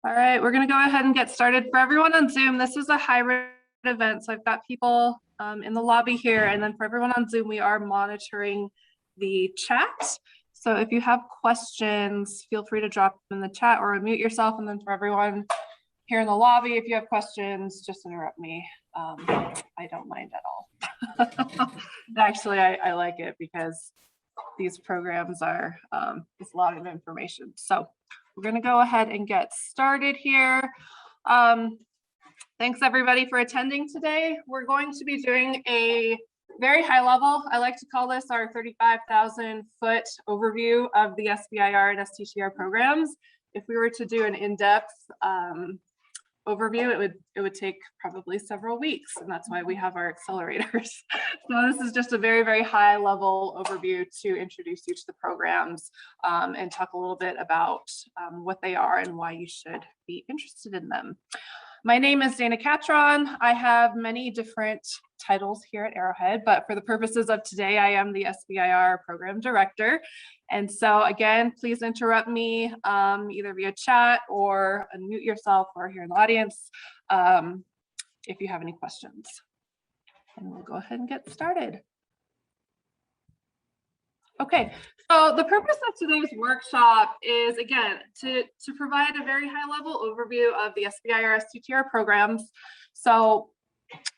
All right, we're going to go ahead and get started. For everyone on Zoom, this is a hybrid event, so I've got people in the lobby here, and then for everyone on Zoom, we are monitoring the chat. So if you have questions, feel free to drop them in the chat or unmute yourself. And then for everyone here in the lobby, if you have questions, just interrupt me. I don't mind at all. Actually, I like it because these programs are, it's a lot of information. So we're going to go ahead and get started here. Thanks everybody for attending today. We're going to be doing a very high level, I like to call this our 35,000 foot overview of the SBIR and STTR programs. If we were to do an in-depth overview, it would take probably several weeks, and that's why we have our accelerators. So this is just a very, very high level overview to introduce you to the programs and talk a little bit about what they are and why you should be interested in them. My name is Dana Catron. I have many different titles here at Arrowhead, but for the purposes of today, I am the SBIR Program Director. And so again, please interrupt me either via chat or unmute yourself or here in the audience if you have any questions. And we'll go ahead and get started. Okay, so the purpose of today's workshop is, again, to provide a very high level overview of the SBIR STTR programs. So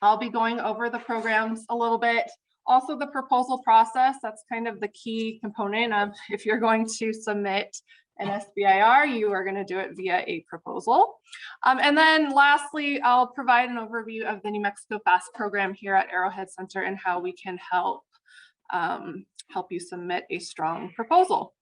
I'll be going over the programs a little bit. Also the proposal process, that's kind of the key component of if you're going to submit an SBIR, you are going to do it via a proposal. And then lastly, I'll provide an overview of the New Mexico FAST program here at Arrowhead Center and how we can help you submit a strong proposal.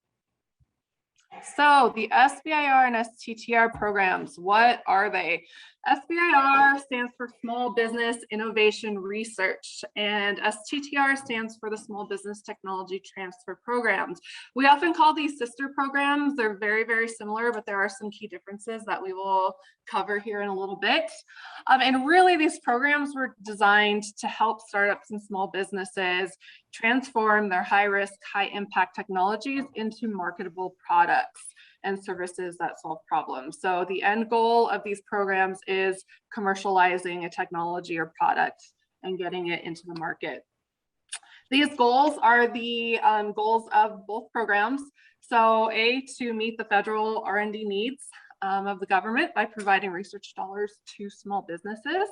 So the SBIR and STTR programs, what are they? SBIR stands for Small Business Innovation Research, and STTR stands for the Small Business Technology Transfer Programs. We often call these sister programs. They're very, very similar, but there are some key differences that we will cover here in a little bit. And really, these programs were designed to help startups and small businesses transform their high-risk, high-impact technologies into marketable products and services that solve problems. So the end goal of these programs is commercializing a technology or product and getting it into the market. These goals are the goals of both programs. So to meet the federal R&D needs of the government by providing research dollars to small businesses.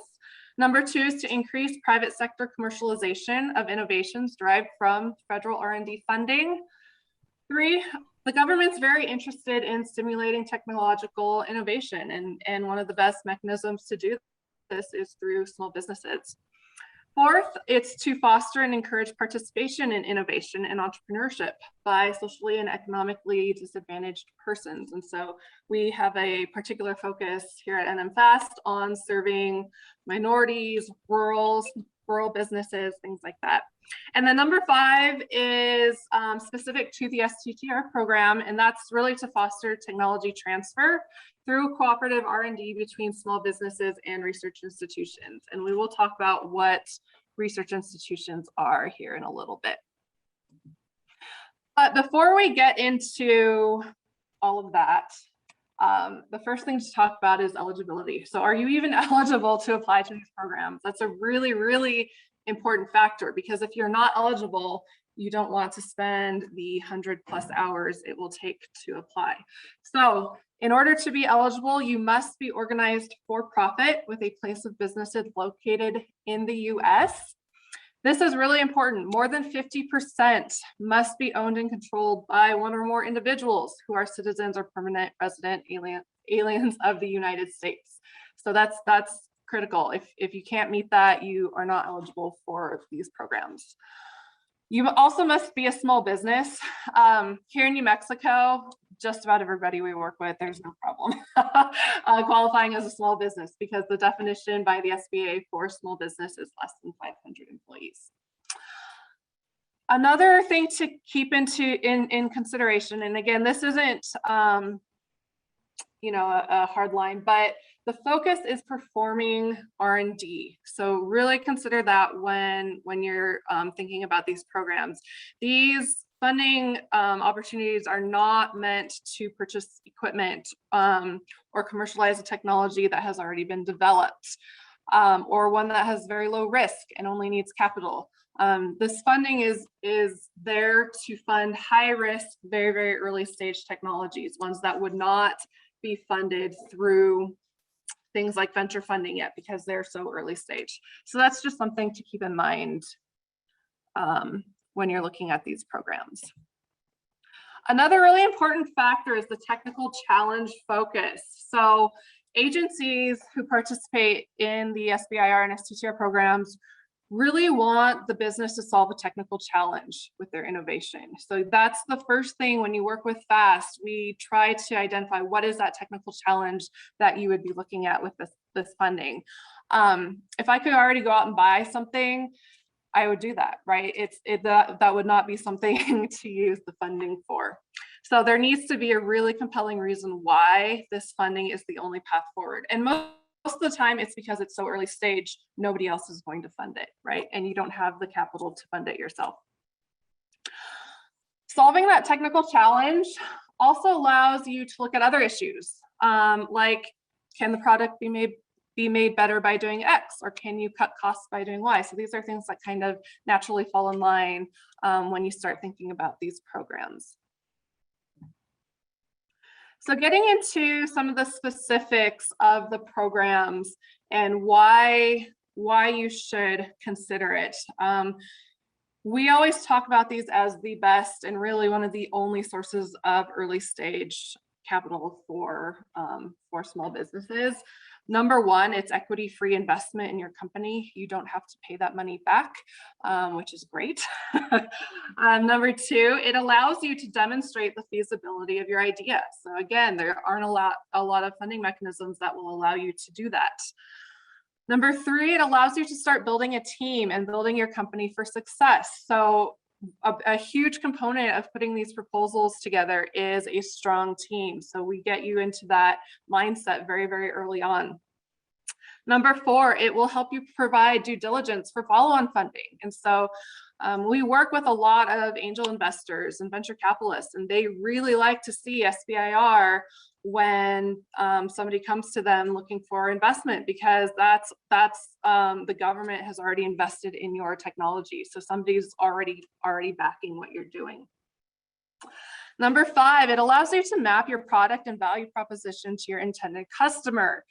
Number two is to increase private sector commercialization of innovations derived from federal R&D funding. Three, the government's very interested in stimulating technological innovation, and one of the best mechanisms to do this is through small businesses. Fourth, it's to foster and encourage participation in innovation and entrepreneurship by socially and economically disadvantaged persons. And so we have a particular focus here at NMFAST on serving minorities, rural businesses, things like that. And then number five is specific to the STTR program, and that's really to foster technology transfer through cooperative R&D between small businesses and research institutions. And we will talk about what research institutions are here in a little bit. But before we get into all of that, the first thing to talk about is eligibility. So are you even eligible to apply to these programs? That's a really, really important factor, because if you're not eligible, you don't want to spend the 100+ hours it will take to apply. So in order to be eligible, you must be organized for profit with a place of business located in the US. This is really important. More than 50% must be owned and controlled by one or more individuals who are citizens or permanent resident aliens of the United States. So that's critical. If you can't meet that, you are not eligible for these programs. You also must be a small business. Here in New Mexico, just about everybody we work with, there's no problem qualifying as a small business, because the definition by the SBA for small business is less than 500 employees. Another thing to keep in consideration, and again, this isn't a hard line, but the focus is performing R&D. So really consider that when you're thinking about these programs. These funding opportunities are not meant to purchase equipment or commercialize a technology that has already been developed or one that has very low risk and only needs capital. This funding is there to fund high risk, very, very early stage technologies, ones that would not be funded through things like venture funding yet because they're so early stage. So that's just something to keep in mind when you're looking at these programs. Another really important factor is the technical challenge focus. So agencies who participate in the SBIR and STTR programs really want the business to solve a technical challenge with their innovation. So that's the first thing when you work with FAST, we try to identify what is that technical challenge that you would be looking at with this funding. If I could already go out and buy something, I would do that, right? That would not be something to use the funding for. So there needs to be a really compelling reason why this funding is the only path forward. And most of the time it's because it's so early stage, nobody else is going to fund it, right? And you don't have the capital to fund it yourself. Solving that technical challenge also allows you to look at other issues, like can the product be made better by doing X, or can you cut costs by doing Y? So these are things that kind of naturally fall in line when you start thinking about these programs. So getting into some of the specifics of the programs and why you should consider it. We always talk about these as the best and really one of the only sources of early stage capital for small businesses. Number one, it's equity-free investment in your company. You don't have to pay that money back, which is great. Number two, it allows you to demonstrate the feasibility of your idea. So again, there aren't a lot of funding mechanisms that will allow you to do that. Number three, it allows you to start building a team and building your company for success. So a huge component of putting these proposals together is a strong team. So we get you into that mindset very, very early on. Number four, it will help you provide due diligence for follow-on funding. And so we work with a lot of angel investors and venture capitalists, and they really like to see SBIR when somebody comes to them looking for investment, because that's the government has already invested in your technology. So somebody's already backing what you're doing. Number five, it allows you to map your product and value proposition to your intended customer.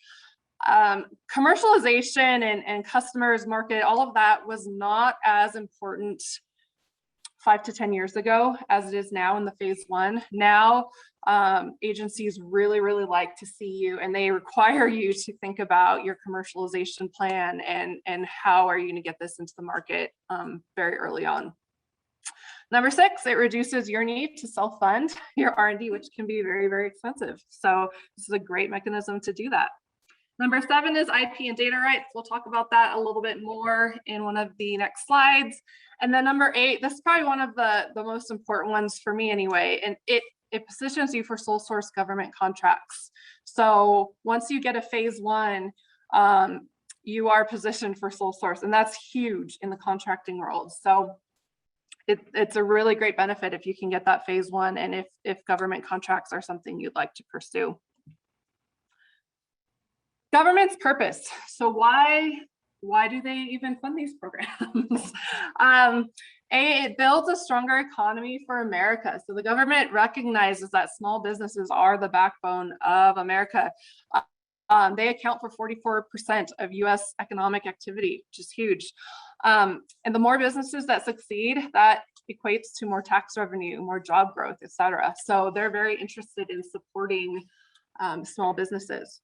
Commercialization and customers market, all of that was not as important 5 to 10 years ago as it is now in the phase one. Now, agencies really like to see you, and they require you to think about your commercialization plan and how are you going to get this into the market very early on. Number six, it reduces your need to self-fund your R&D, which can be very, very expensive. So this is a great mechanism to do that. Number seven is IP and data rights. We'll talk about that a little bit more in one of the next slides. And then number eight, this is probably one of the most important ones for me anyway, and it positions you for sole source government contracts. So once you get a phase one, you are positioned for sole source, and that's huge in the contracting world. So it's a really great benefit if you can get that phase one, and if government contracts are something you'd like to pursue. Government's purpose. So why do they even fund these programs? It builds a stronger economy for America. So the government recognizes that small businesses are the backbone of America. They account for 44% of US economic activity, which is huge. And the more businesses that succeed, that equates to more tax revenue, more job growth, et cetera. So they're very interested in supporting small businesses.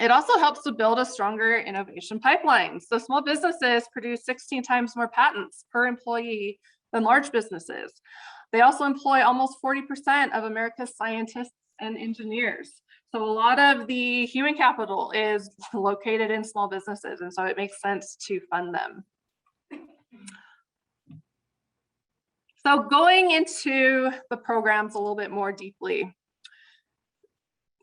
It also helps to build a stronger innovation pipeline. So small businesses produce 16 times more patents per employee than large businesses. They also employ almost 40% of America's scientists and engineers. So a lot of the human capital is located in small businesses, and so it makes sense to fund them. So going into the programs a little bit more deeply.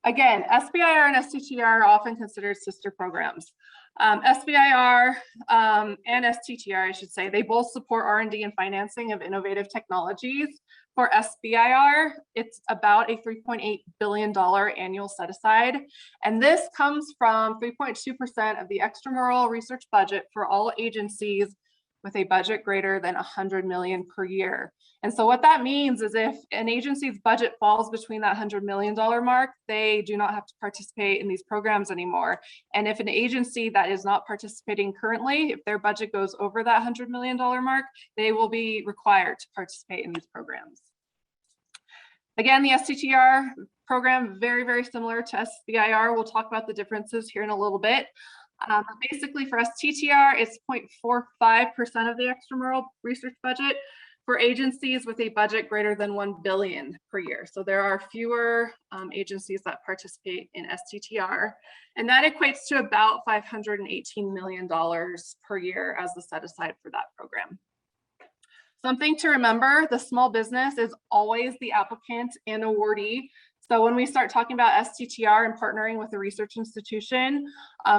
Again, SBIR and STTR are often considered sister programs. SBIR and STTR, I should say, they both support R&D and financing of innovative technologies. For SBIR, it's about a $3.8 billion annual set aside. And this comes from 3.2% of the extramural research budget for all agencies with a budget greater than 100 million per year. And so what that means is if an agency's budget falls between that $100 million mark, they do not have to participate in these programs anymore. And if an agency that is not participating currently, if their budget goes over that $100 million mark, they will be required to participate in these programs. Again, the STTR program, very, very similar to SBIR. We'll talk about the differences here in a little bit. Basically for STTR, it's 0.45% of the extramural research budget for agencies with a budget greater than 1 billion per year. So there are fewer agencies that participate in STTR, and that equates to about $518 million per year as the set aside for that program. Something to remember, the small business is always the applicant and awardee. So when we start talking about STTR and partnering with a research institution,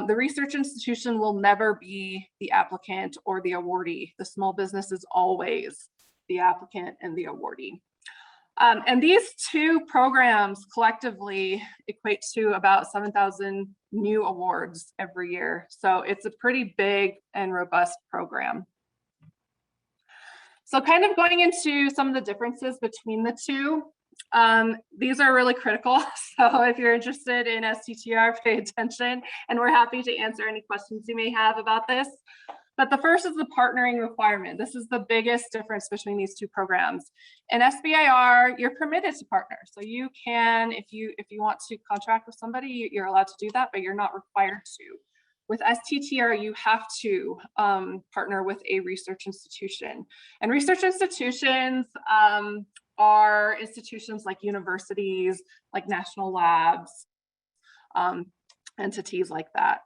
the research institution will never be the applicant or the awardee. The small business is always the applicant and the awardee. And these two programs collectively equate to about 7,000 new awards every year. So it's a pretty big and robust program. So kind of going into some of the differences between the two. These are really critical. So if you're interested in STTR, pay attention, and we're happy to answer any questions you may have about this. But the first is the partnering requirement. This is the biggest difference between these two programs. In SBIR, you're permitted to partner. So you can, if you want to contract with somebody, you're allowed to do that, but you're not required to. With STTR, you have to partner with a research institution. And research institutions are institutions like universities, like national labs, entities like that.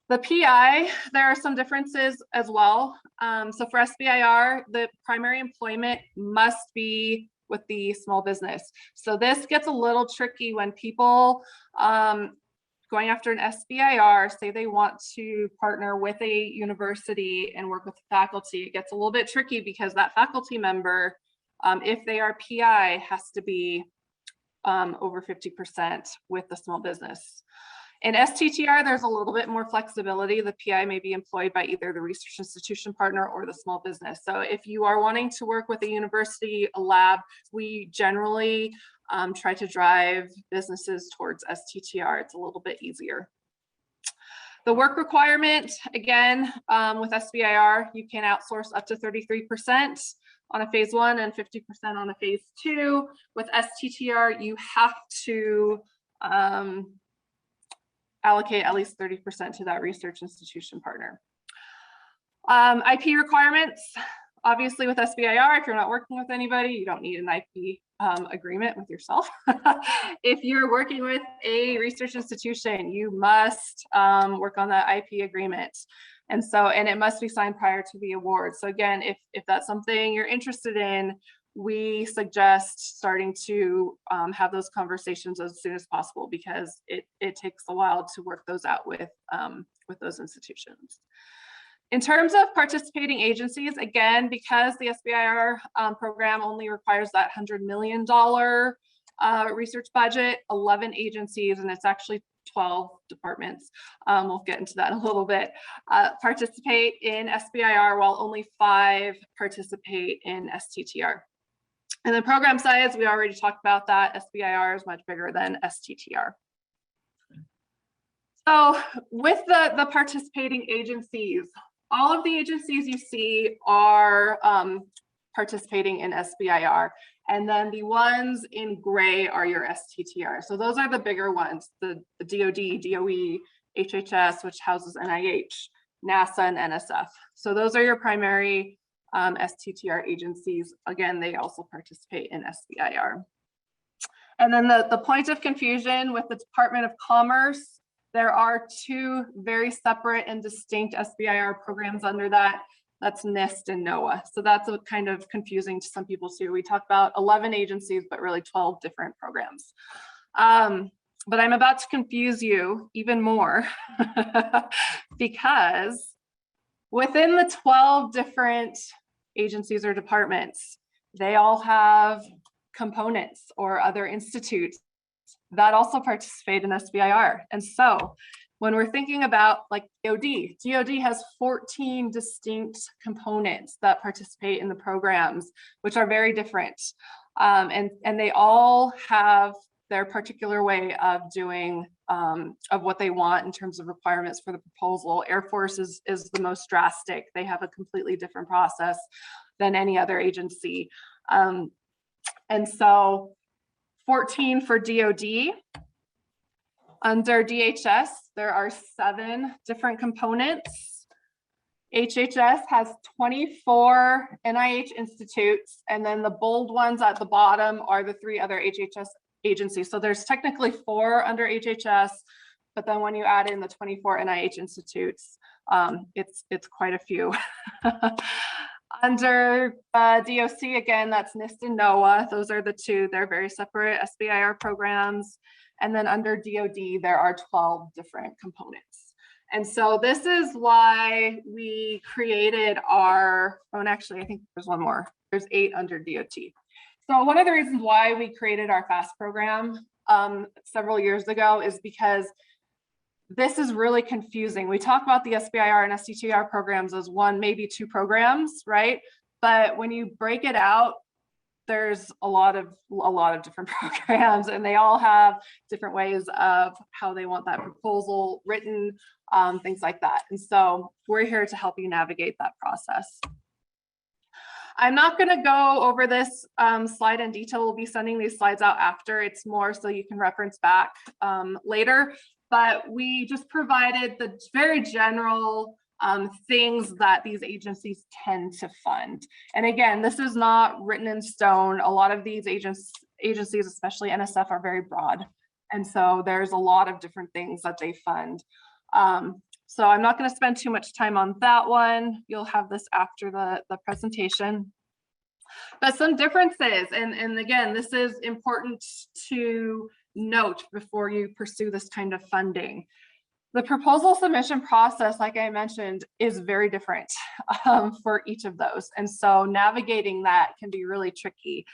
The PI, there are some differences as well. So for SBIR, the primary employment must be with the small business. So this gets a little tricky when people going after an SBIR say they want to partner with a university and work with the faculty. It gets a little bit tricky because that faculty member, if they are PI, has to be over 50% with the small business. In STTR, there's a little bit more flexibility. The PI may be employed by either the research institution partner or the small business. So if you are wanting to work with a university, a lab, we generally try to drive businesses towards STTR. It's a little bit easier. The work requirement, again, with SBIR, you can outsource up to 33% on a phase 1 and 50% on a phase 2. With STTR, you have to allocate at least 30% to that research institution partner. IP requirements, obviously with SBIR, if you're not working with anybody, you don't need an IP agreement with yourself. If you're working with a research institution, you must work on that IP agreement. And it must be signed prior to the award. So again, if that's something you're interested in, we suggest starting to have those conversations as soon as possible because it takes a while to work those out with those institutions. In terms of participating agencies, again, because the SBIR program only requires that $100 million research budget, 11 agencies, and it's actually 12 departments, we'll get into that in a little bit, participate in SBIR while only 5 participate in STTR. And the program size, we already talked about that. SBIR is much bigger than STTR. So with the participating agencies, all of the agencies you see are participating in SBIR. And then the ones in gray are your STTR. So those are the bigger ones, the DOD, DOE, HHS, which houses NIH, NASA, and NSF. So those are your primary STTR agencies. Again, they also participate in SBIR. And then the point of confusion with the Department of Commerce, there are 2 very separate and distinct SBIR programs under that. That's NIST and NOAA. So that's kind of confusing to some people too. We talk about 11 agencies, but really 12 different programs. But I'm about to confuse you even more because within the 12 different agencies or departments, they all have components or other institutes that also participate in SBIR. And so when we're thinking about like DoD has 14 distinct components that participate in the programs, which are very different. And they all have their particular way of doing of what they want in terms of requirements for the proposal. Air Force is the most drastic. They have a completely different process than any other agency. And so 14 for DoD. Under DHS, there are 7 different components. HHS has 24 NIH institutes, and then the bold ones at the bottom are the 3 other HHS agencies. So there's technically 4 under HHS, but then when you add in the 24 NIH institutes, it's quite a few. Under DOC, again, that's NIST and NOAA. Those are the 2. They're very separate SBIR programs. And then under DOD, there are 12 different components. And so this is why we created our, oh, and actually, I think there's one more. There's 8 under DOT. So one of the reasons why we created our FAST program several years ago is because this is really confusing. We talk about the SBIR and STTR programs as 1, maybe 2 programs, right? But when you break it out, there's a lot of different programs, and they all have different ways of how they want that proposal written, things like that. And so we're here to help you navigate that process. I'm not going to go over this slide in detail. We'll be sending these slides out after. It's more so you can reference back later. But we just provided the very general things that these agencies tend to fund. And again, this is not written in stone. A lot of these agencies, especially NSF, are very broad. And so there's a lot of different things that they fund. So I'm not going to spend too much time on that one. You'll have this after the presentation. But some differences, and again, this is important to note before you pursue this kind of funding. The proposal submission process, like I mentioned, is very different for each of those. And so navigating that can be really tricky.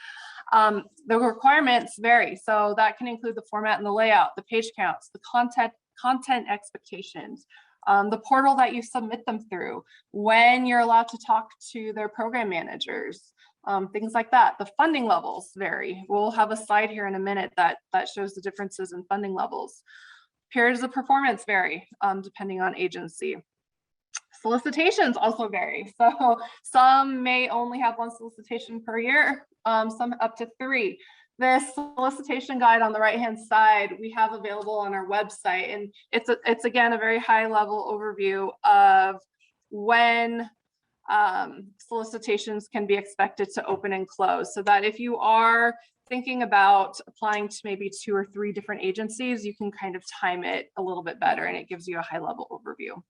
The requirements vary. So that can include the format and the layout, the page counts, the content expectations, the portal that you submit them through, when you're allowed to talk to their program managers, things like that. The funding levels vary. We'll have a slide here in a minute that shows the differences in funding levels. Periods of performance vary depending on agency. Solicitations also vary. So some may only have 1 solicitation per year, some up to 3. This solicitation guide on the right-hand side we have available on our website, and it's again a very high-level overview of when solicitations can be expected to open and close, so that if you are thinking about applying to maybe 2 or 3 different agencies, you can kind of time it a little bit better, and it gives you a high-level overview.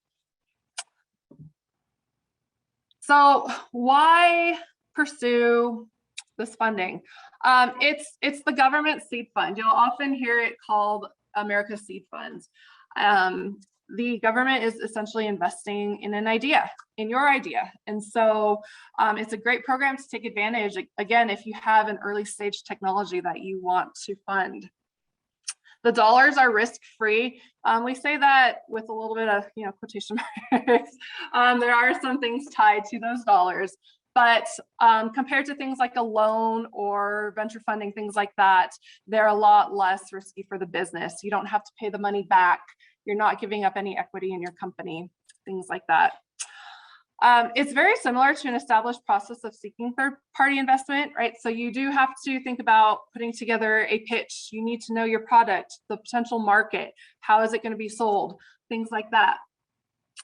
So why pursue this funding? It's the government seed fund. You'll often hear it called America's Seed Funds. The government is essentially investing in an idea, in your idea. And so it's a great program to take advantage, again, if you have an early stage technology that you want to fund. The dollars are risk-free. We say that with a little bit of, quotation marks. There are some things tied to those dollars, but compared to things like a loan or venture funding, things like that, they're a lot less risky for the business. You don't have to pay the money back. You're not giving up any equity in your company, things like that. It's very similar to an established process of seeking third-party investment, right? So you do have to think about putting together a pitch. You need to know your product, the potential market, how is it going to be sold, things like that.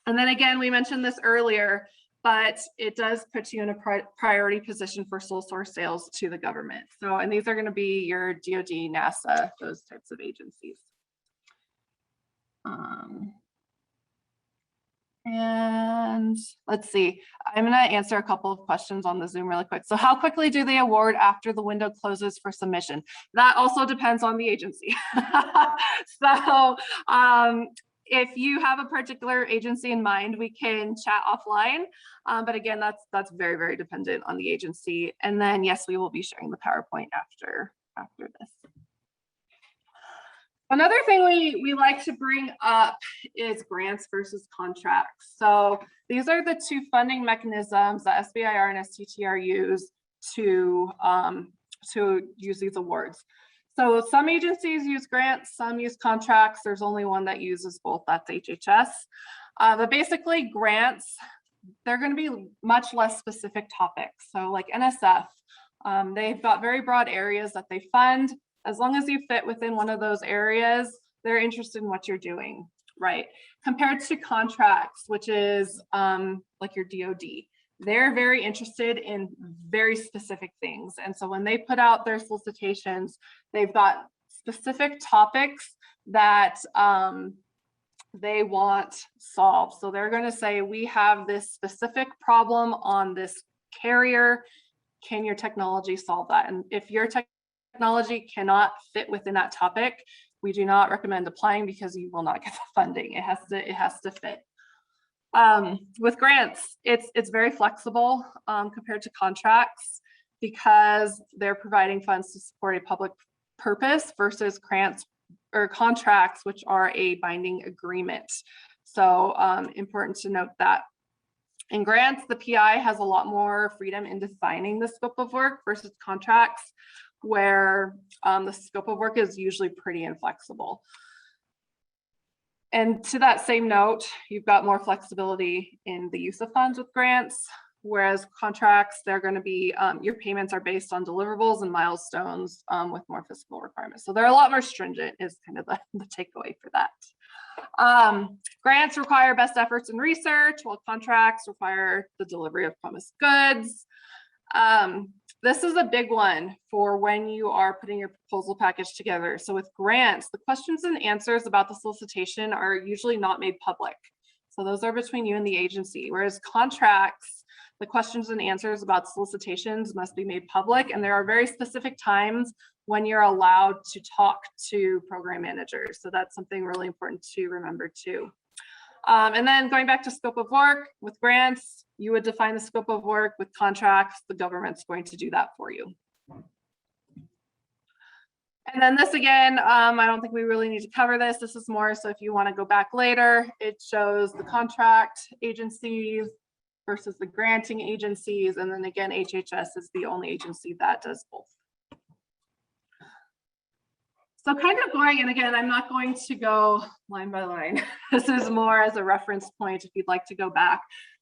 And then again, we mentioned this earlier, but it does put you in a priority position for sole source sales to the government. So, and these are going to be your DoD, NASA, those types of agencies. And And let's see, I'm going to answer a couple of questions on the Zoom really quick. So how quickly do they award after the window closes for submission? That also depends on the agency. So if you have a particular agency in mind, we can chat offline. But again, that's very, very dependent on the agency. And then yes, we will be sharing the PowerPoint after this. Another thing we like to bring up is grants versus contracts. So these are the two funding mechanisms that SBIR and STTR use to use these awards. So some agencies use grants, some use contracts. There's only one that uses both, that's HHS. But basically grants, they're going to be much less specific topics. So like NSF, they've got very broad areas that they fund. As long as you fit within one of those areas, they're interested in what you're doing, right? Compared to contracts, which is like your DoD, they're very interested in very specific things. And so when they put out their solicitations, they've got specific topics that they want solved. So they're going to say, we have this specific problem on this carrier. Can your technology solve that? And if your technology cannot fit within that topic, we do not recommend applying because you will not get the funding. It has to fit. With grants, it's very flexible compared to contracts because they're providing funds to support a public purpose versus grants or contracts, which are a binding agreement. So important to note that. In grants, the PI has a lot more freedom in defining the scope of work versus contracts, where the scope of work is usually pretty inflexible. And to that same note, you've got more flexibility in the use of funds with grants, whereas contracts, they're going to be, your payments are based on deliverables and milestones with more fiscal requirements. So they're a lot more stringent is kind of the takeaway for that. Grants require best efforts in research, while contracts require the delivery of promised goods. This is a big one for when you are putting your proposal package together. So with grants, the questions and answers about the solicitation are usually not made public. So those are between you and the agency, whereas contracts, the questions and answers about solicitations must be made public. And there are very specific times when you're allowed to talk to program managers. So that's something really important to remember too. And then going back to scope of work, with grants, you would define the scope of work. With contracts, the government's going to do that for you. And then this again, I don't think we really need to cover this. This is more so if you want to go back later, it shows the contract agencies versus the granting agencies. And then again, HHS is the only agency that does both. So kind of going, and again, I'm not going to go line by line. This is more as a reference point if you'd like to go back.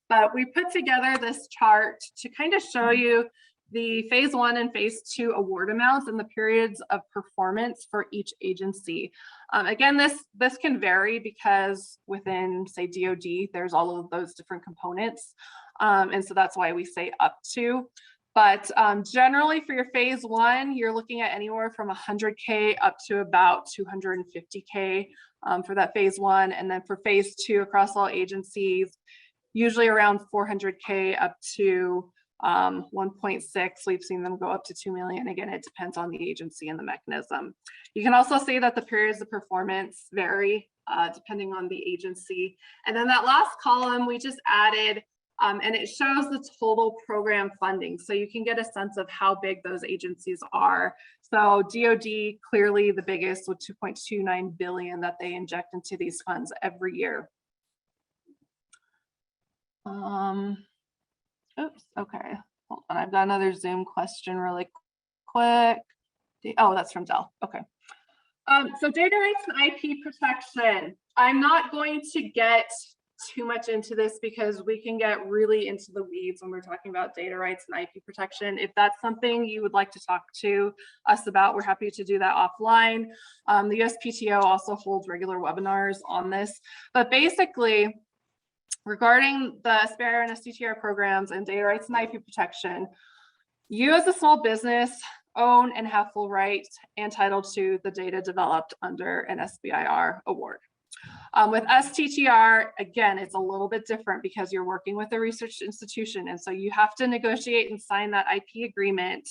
But we put together this chart to kind of show you the phase 1 and phase 2 award amounts and the periods of performance for each agency. Again, this can vary because within, say, DoD, there's all of those different components. And so that's why we say up to. But generally for your phase 1, you're looking at anywhere from 100K up to about 250K for that phase 1. And then for phase 2 across all agencies, usually around 400K up to 1.6. We've seen them go up to 2 million. Again, it depends on the agency and the mechanism. You can also see that the periods of performance vary depending on the agency. And then that last column, we just added and it shows the total program funding. So you can get a sense of how big those agencies are. So DoD, clearly the biggest with 2.29 billion that they inject into these funds every year. Oops, okay, hold on. I've got another Zoom question really quick. Oh, that's from Dell, okay. So data rights and IP protection. I'm not going to get too much into this because we can get really into the weeds when we're talking about data rights and IP protection. If that's something you would like to talk to us about, we're happy to do that offline. The USPTO also holds regular webinars on this, but basically regarding the SBIR and STTR programs and data rights and IP protection, you as a small business own and have full rights and title to the data developed under an SBIR award. With STTR, again, it's a little bit different because you're working with a research institution. And so you have to negotiate and sign that IP agreement,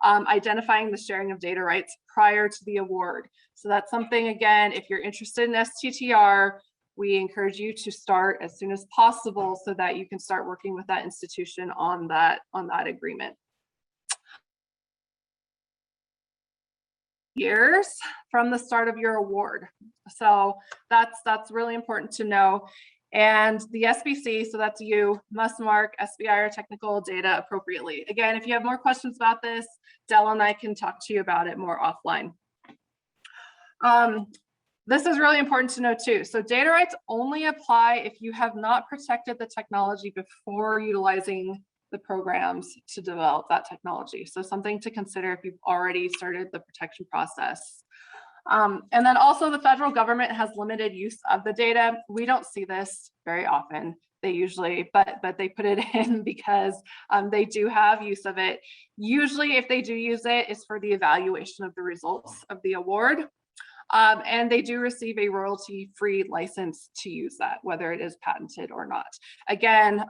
identifying the sharing of data rights prior to the award. So that's something, again, if you're interested in STTR, we encourage you to start as soon as possible so that you can start working with that institution on that agreement. Years from the start of your award. So that's really important to know. And the SBC, so that's you, must mark SBIR technical data appropriately. Again, if you have more questions about this, Dell and I can talk to you about it more offline. This is really important to know too. So data rights only apply if you have not protected the technology before utilizing the programs to develop that technology. So something to consider if you've already started the protection process. And then also the federal government has limited use of the data. We don't see this very often. They usually, but they put it in because they do have use of it. Usually if they do use it, it's for the evaluation of the results of the award. And they do receive a royalty-free license to use that, whether it is patented or not. Again,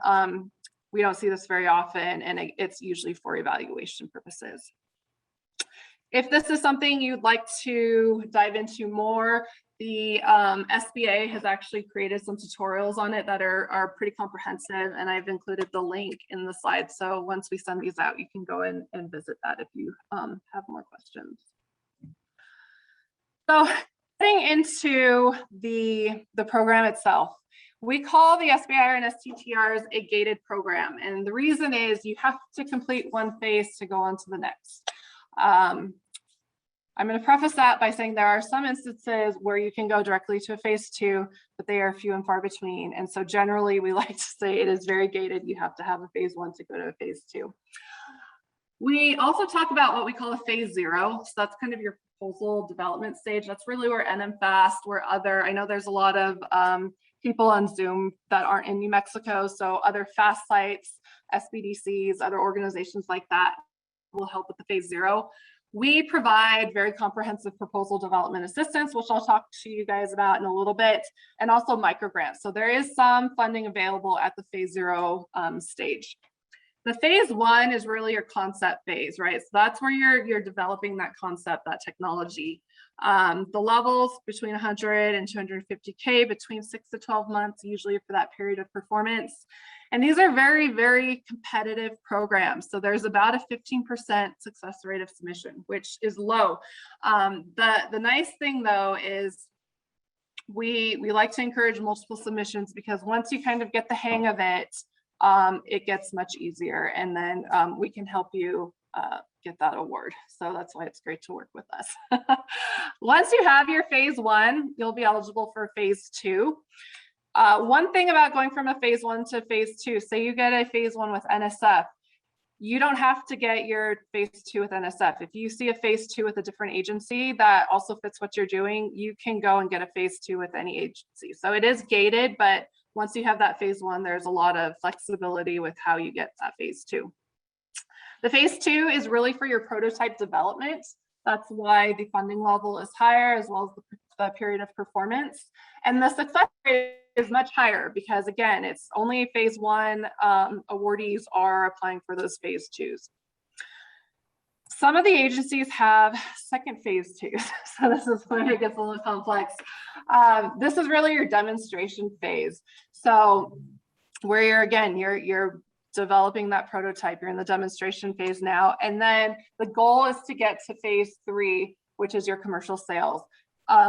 we don't see this very often, and it's usually for evaluation purposes. If this is something you'd like to dive into more, the SBA has actually created some tutorials on it that are pretty comprehensive, and I've included the link in the slide. So once we send these out, you can go in and visit that if you have more questions. So getting into the program itself, we call the SBIR and STTRs a gated program. And the reason is you have to complete one phase to go on to the next. I'm going to preface that by saying there are some instances where you can go directly to a phase 2, but they are few and far between. And so generally we like to say it is very gated. You have to have a phase 1 to go to a phase 2. We also talk about what we call a phase 0. So that's kind of your proposal development stage. That's really where NMFAST, where I know there's a lot of people on Zoom that aren't in New Mexico. So other FAST sites, SBDCs, other organizations like that will help with the phase 0. We provide very comprehensive proposal development assistance, which I'll talk to you guys about in a little bit, and also microgrants. So there is some funding available at the phase 0 stage. The phase 1 is really your concept phase, right? So that's where you're developing that concept, that technology. The levels between 100 and 250K, between 6 to 12 months, usually for that period of performance. And these are very, very competitive programs. So there's about a 15% success rate of submission, which is low. The nice thing though is we like to encourage multiple submissions, because once you kind of get the hang of it, it gets much easier, and then we can help you get that award. So that's why it's great to work with us. Once you have your phase 1, you'll be eligible for phase 2. One thing about going from a phase 1 to phase 2, say you get a phase 1 with NSF, you don't have to get your phase 2 with NSF. If you see a phase 2 with a different agency that also fits what you're doing, you can go and get a phase 2 with any agency. So it is gated, but once you have that phase 1, there's a lot of flexibility with how you get that phase 2. The phase 2 is really for your prototype development. That's why the funding level is higher, as well as the period of performance. And the success rate is much higher because, again, it's only phase 1 awardees are applying for those phase 2s. Some of the agencies have second phase 2s, so this is where it gets a little complex. This is really your demonstration phase. So where you're developing that prototype, you're in the demonstration phase now, and then the goal is to get to phase 3, which is your commercial sales.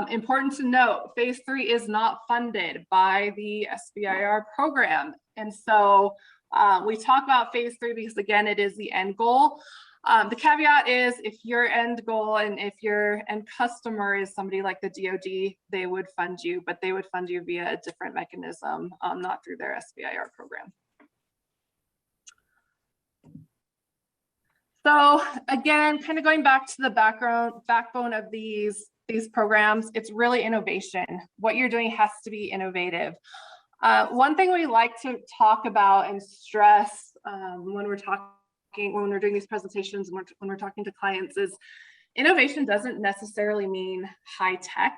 Important to note, phase 3 is not funded by the SBIR program. And so we talk about phase 3 because, again, it is the end goal. The caveat is if your end goal and if your end customer is somebody like the DoD, they would fund you, but they would fund you via a different mechanism, not through their SBIR program. So again, kind of going back to the backbone of these programs, it's really innovation. What you're doing has to be innovative. One thing we like to talk about and stress when we're doing these presentations and when we're talking to clients is innovation doesn't necessarily mean high tech.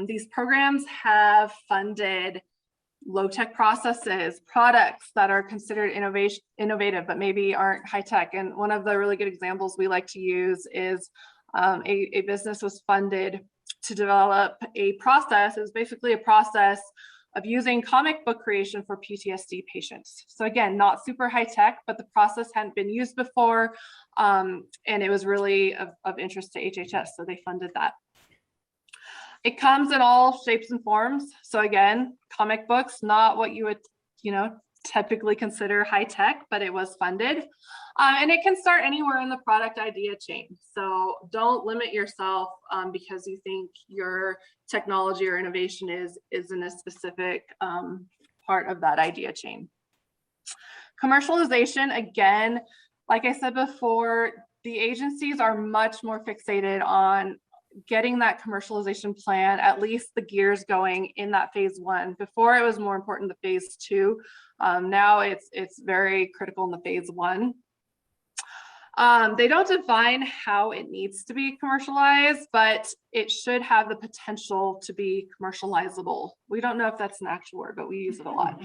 These programs have funded low-tech processes, products that are considered innovative, but maybe aren't high-tech. And one of the really good examples we like to use is a business was funded to develop a process. It was basically a process of using comic book creation for PTSD patients. So again, not super high-tech, but the process hadn't been used before, and it was really of interest to HHS, so they funded that. It comes in all shapes and forms. So again, comic books, not what you would, typically consider high tech, but it was funded. And it can start anywhere in the product idea chain. So don't limit yourself because you think your technology or innovation is in a specific part of that idea chain. Commercialization, again, like I said before, the agencies are much more fixated on getting that commercialization plan, at least the gears going in that phase 1. Before, it was more important the phase 2. Now it's very critical in the phase 1. They don't define how it needs to be commercialized, but it should have the potential to be commercializable. We don't know if that's an actual word, but we use it a lot.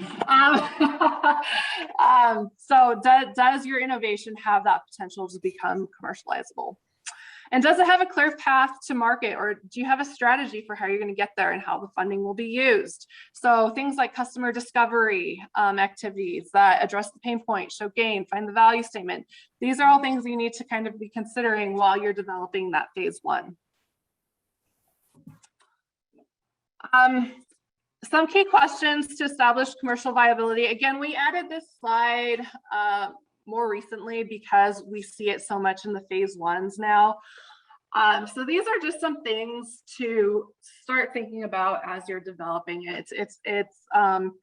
So does your innovation have that potential to become commercializable? And does it have a clear path to market, or do you have a strategy for how you're going to get there and how the funding will be used? So things like customer discovery activities that address the pain point, show gain, find the value statement. These are all things you need to kind of be considering while you're developing that phase 1. Some key questions to establish commercial viability. Again, we added this slide more recently because we see it so much in the phase 1s now. So these are just some things to start thinking about as you're developing it. It's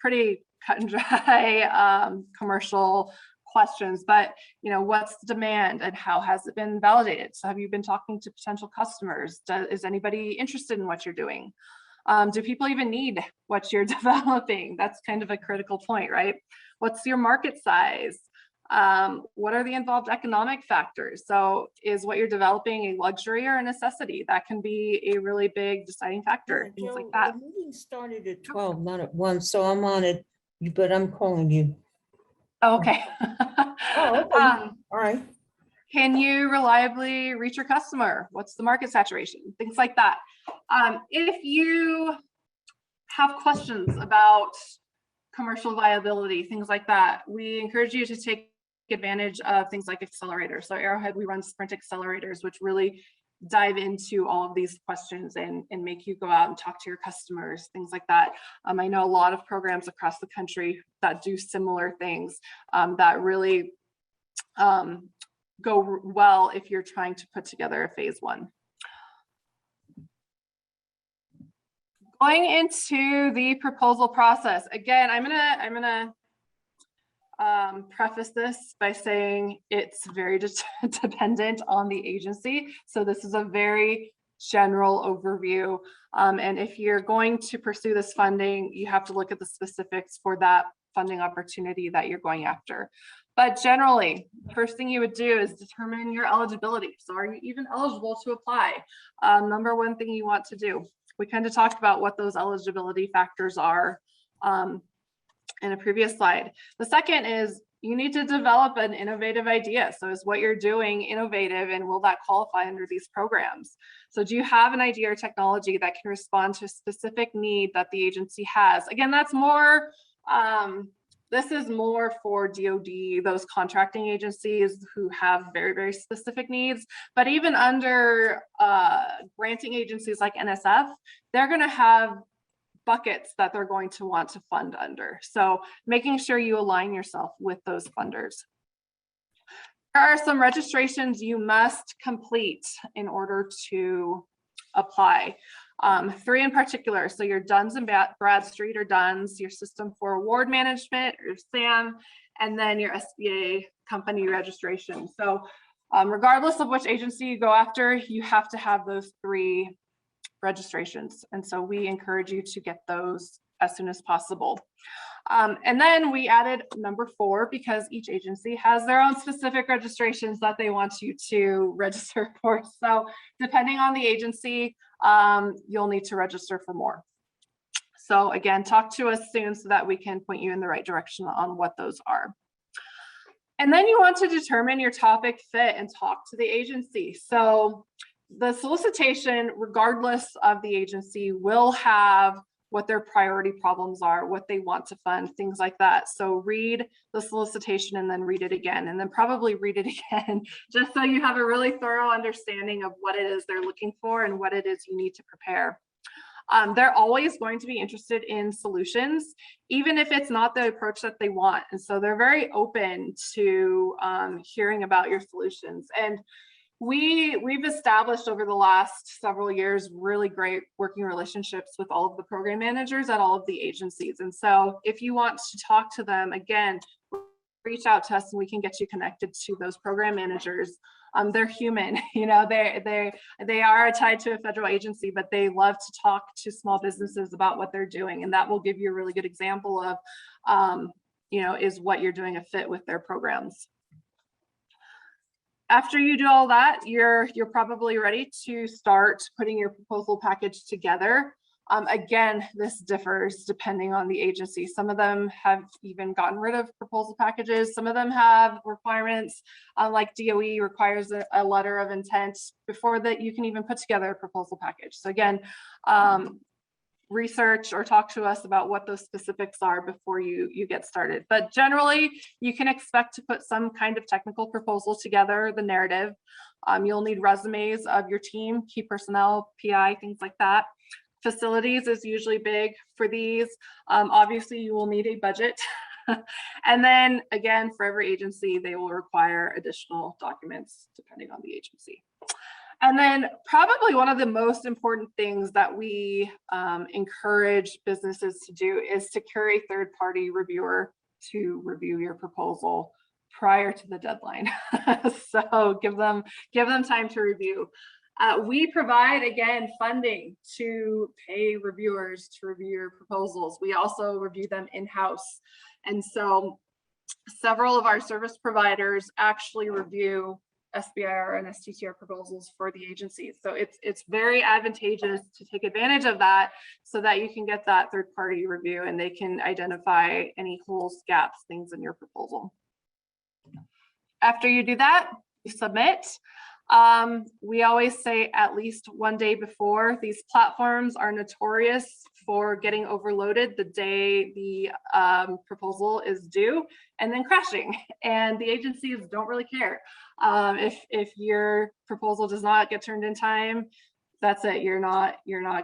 pretty cut and dry commercial questions, but what's the demand and how has it been validated? So have you been talking to potential customers? Is anybody interested in what you're doing? Do people even need what you're developing? That's kind of a critical point, right? What's your market size? What are the involved economic factors? So is what you're developing a luxury or a necessity? That can be a really big deciding factor, things like that. The meeting started at 12, not at 1, so I'm on it, but I'm calling you. Oh, okay. Oh, okay. All right. Can you reliably reach your customer? What's the market saturation? Things like that. If you have questions about commercial viability, things like that, we encourage you to take advantage of things like accelerators. So Arrowhead, we run sprint accelerators, which really dive into all of these questions and make you go out and talk to your customers, things like that. I know a lot of programs across the country that do similar things that really go well if you're trying to put together a phase 1. Going into the proposal process, again, I'm gonna preface this by saying it's very dependent on the agency. So this is a very general overview. And if you're going to pursue this funding, you have to look at the specifics for that funding opportunity that you're going after. But generally, the first thing you would do is determine your eligibility. So are you even eligible to apply? Number one thing you want to do. We kind of talked about what those eligibility factors are in a previous slide. The second is you need to develop an innovative idea. So is what you're doing innovative, and will that qualify under these programs? So do you have an idea or technology that can respond to a specific need that the agency has? Again, that's more, this is more for DoD, those contracting agencies who have very, very specific needs. But even under granting agencies like NSF, they're going to have buckets that they're going to want to fund under. So making sure you align yourself with those funders. There are some registrations you must complete in order to apply. 3 in particular, so your Duns and Bradstreet or Duns, your System for Award Management or SAM, and then your SBA company registration. So regardless of which agency you go after, you have to have those 3 registrations. And so we encourage you to get those as soon as possible. And then we added number 4 because each agency has their own specific registrations that they want you to register for. So depending on the agency, you'll need to register for more. So again, talk to us soon so that we can point you in the right direction on what those are. And then you want to determine your topic fit and talk to the agency. So the solicitation, regardless of the agency, will have what their priority problems are, what they want to fund, things like that. So read the solicitation and then read it again, and then probably read it again, just so you have a really thorough understanding of what it is they're looking for and what it is you need to prepare. They're always going to be interested in solutions, even if it's not the approach that they want. And so they're very open to hearing about your solutions. And we've established over the last several years really great working relationships with all of the program managers at all of the agencies. And so if you want to talk to them, again, reach out to us and we can get you connected to those program managers. They're human, you know, they are tied to a federal agency, but they love to talk to small businesses about what they're doing. And that will give you a really good example of, you know, is what you're doing a fit with their programs. After you do all that, you're probably ready to start putting your proposal package together. Again, this differs depending on the agency. Some of them have even gotten rid of proposal packages. Some of them have requirements, like DOE requires a letter of intent before that you can even put together a proposal package. So again, research or talk to us about what those specifics are before you get started. But generally, you can expect to put some kind of technical proposal together, the narrative. You'll need resumes of your team, key personnel, PI, things like that. Facilities is usually big for these. Obviously, you will need a budget. And then again, for every agency, they will require additional documents depending on the agency. And then probably one of the most important things that we encourage businesses to do is to carry a third-party reviewer to review your proposal prior to the deadline. So give them time to review. We provide, again, funding to pay reviewers to review your proposals. We also review them in-house. And so several of our service providers actually review SBIR and STTR proposals for the agencies. So it's very advantageous to take advantage of that so that you can get that third-party review and they can identify any holes, gaps, things in your proposal. After you do that, you submit. We always say at least one day before. These platforms are notorious for getting overloaded the day the proposal is due and then crashing, and the agencies don't really care. If your proposal does not get turned in time, that's it. You're not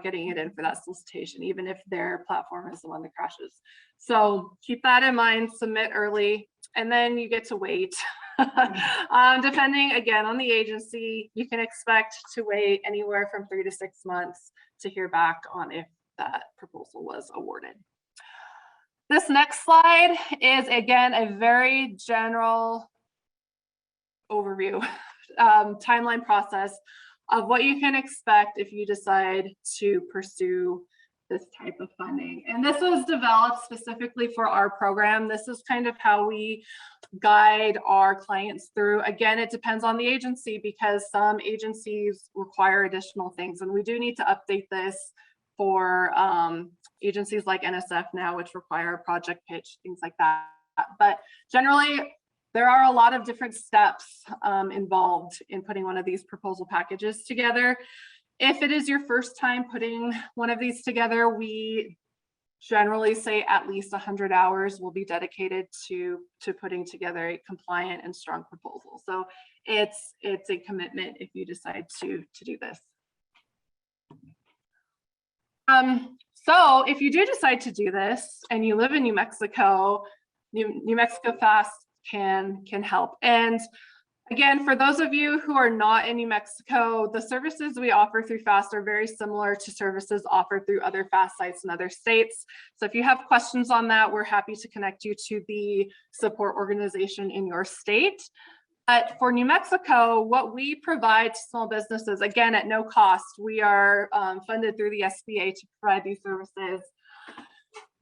getting it in for that solicitation, even if their platform is the one that crashes. So keep that in mind, submit early, and then you get to wait. Depending again on the agency, you can expect to wait anywhere from 3 to 6 months to hear back on if that proposal was awarded. This next slide is again a very general overview, timeline process of what you can expect if you decide to pursue this type of funding. And this was developed specifically for our program. This is kind of how we guide our clients through. Again, it depends on the agency because some agencies require additional things, and we do need to update this for agencies like NSF now, which require a project pitch, things like that. But generally, there are a lot of different steps involved in putting one of these proposal packages together. If it is your first time putting one of these together, we generally say at least 100 hours will be dedicated to putting together a compliant and strong proposal. So it's a commitment if you decide to do this. So if you do decide to do this and you live in New Mexico, New Mexico FAST can help. And again, for those of you who are not in New Mexico, the services we offer through FAST are very similar to services offered through other FAST sites in other states. So if you have questions on that, we're happy to connect you to the support organization in your state. But for New Mexico, what we provide to small businesses, again, at no cost, we are funded through the SBA to provide these services.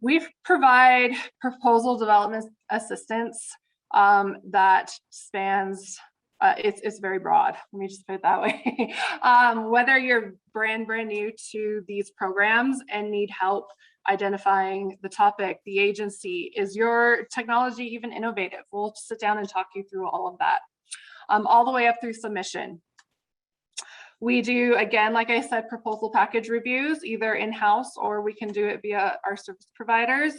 We provide proposal development assistance that spans, it's very broad. Let me just put it that way. Whether you're brand new to these programs and need help identifying the topic, the agency, is your technology even innovative? We'll sit down and talk you through all of that, all the way up through submission. We do, again, like I said, proposal package reviews, either in-house or we can do it via our service providers.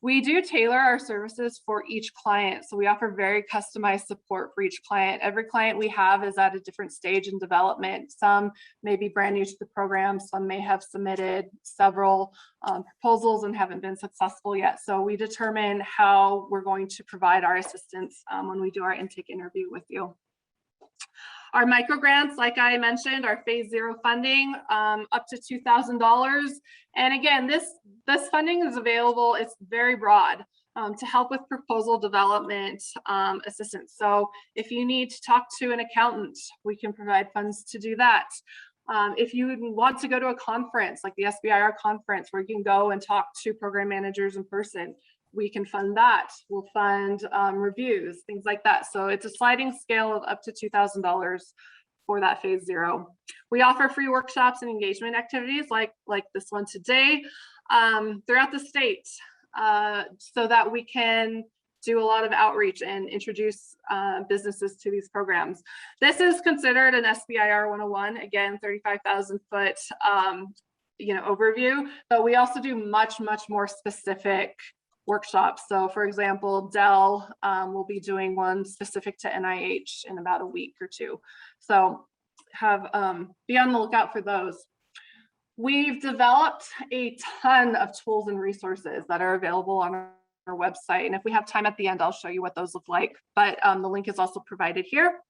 We do tailor our services for each client. So we offer very customized support for each client. Every client we have is at a different stage in development. Some may be brand new to the program. Some may have submitted several proposals and haven't been successful yet. So we determine how we're going to provide our assistance when we do our intake interview with you. Our micro grants, like I mentioned, are phase 0 funding, up to $2,000. And again, this funding is available. It's very broad to help with proposal development assistance. So if you need to talk to an accountant, we can provide funds to do that. If you want to go to a conference like the SBIR conference where you can go and talk to program managers in person, we can fund that. We'll fund reviews, things like that. So it's a sliding scale of up to $2,000 for that phase 0. We offer free workshops and engagement activities like this one today throughout the state so that we can do a lot of outreach and introduce businesses to these programs. This is considered an SBIR 101, again, 35,000 foot overview, but we also do much more specific workshops. So for example, Dell will be doing one specific to NIH in about a week or two. So be on the lookout for those. We've developed a ton of tools and resources that are available on our website. And if we have time at the end, I'll show you what those look like. But the link is also provided here.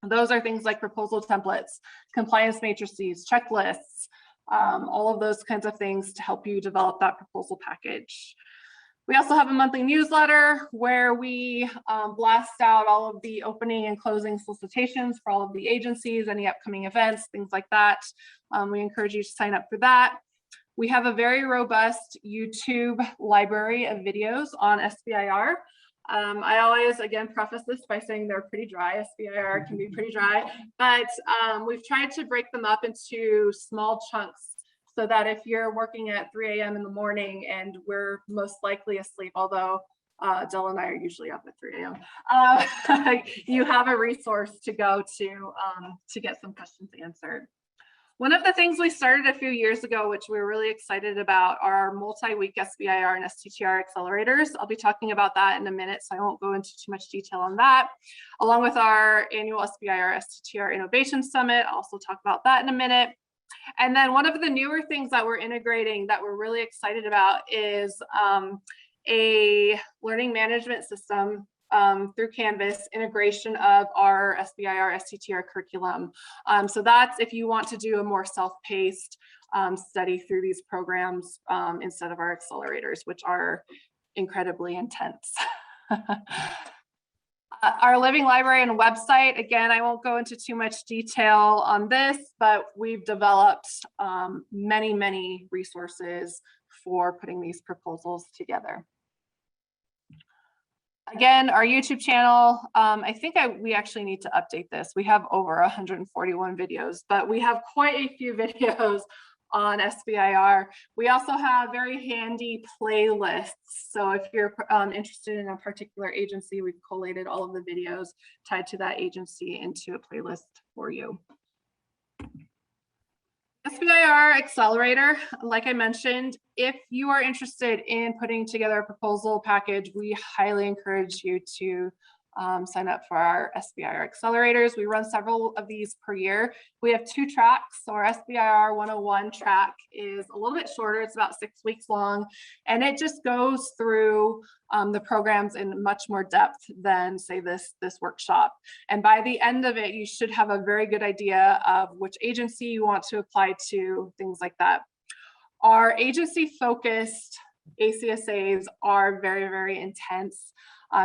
Those are things like proposal templates, compliance matrices, checklists, all of those kinds of things to help you develop that proposal package. We also have a monthly newsletter where we blast out all of the opening and closing solicitations for all of the agencies, any upcoming events, things like that. We encourage you to sign up for that. We have a very robust YouTube library of videos on SBIR. I always, again, preface this by saying they're pretty dry. SBIR can be pretty dry, but we've tried to break them up into small chunks so that if you're working at 3 a.m. in the morning and we're most likely asleep, although Dell and I are usually up at 3 a.m., you have a resource to go to get some questions answered. One of the things we started a few years ago, which we're really excited about, are multi-week SBIR and STTR accelerators. I'll be talking about that in a minute, so I won't go into too much detail on that. Along with our annual SBIR STTR Innovation Summit, I'll also talk about that in a minute. And then one of the newer things that we're integrating that we're really excited about is a learning management system through Canvas, integration of our SBIR STTR curriculum. So that's if you want to do a more self-paced study through these programs instead of our accelerators, which are incredibly intense. Our living library and website, again, I won't go into too much detail on this, but we've developed many resources for putting these proposals together. Again, our YouTube channel, I think we actually need to update this. We have over 141 videos, but we have quite a few videos on SBIR. We also have very handy playlists. So if you're interested in a particular agency, we've collated all of the videos tied to that agency into a playlist for you. SBIR Accelerator, like I mentioned, if you are interested in putting together a proposal package, we highly encourage you to sign up for our SBIR accelerators. We run several of these per year. We have 2 tracks. So our SBIR 101 track is a little bit shorter. It's about 6 weeks long, and it just goes through the programs in much more depth than, say, this workshop. And by the end of it, you should have a very good idea of which agency you want to apply to, things like that. Our agency-focused ACSAs are very intense.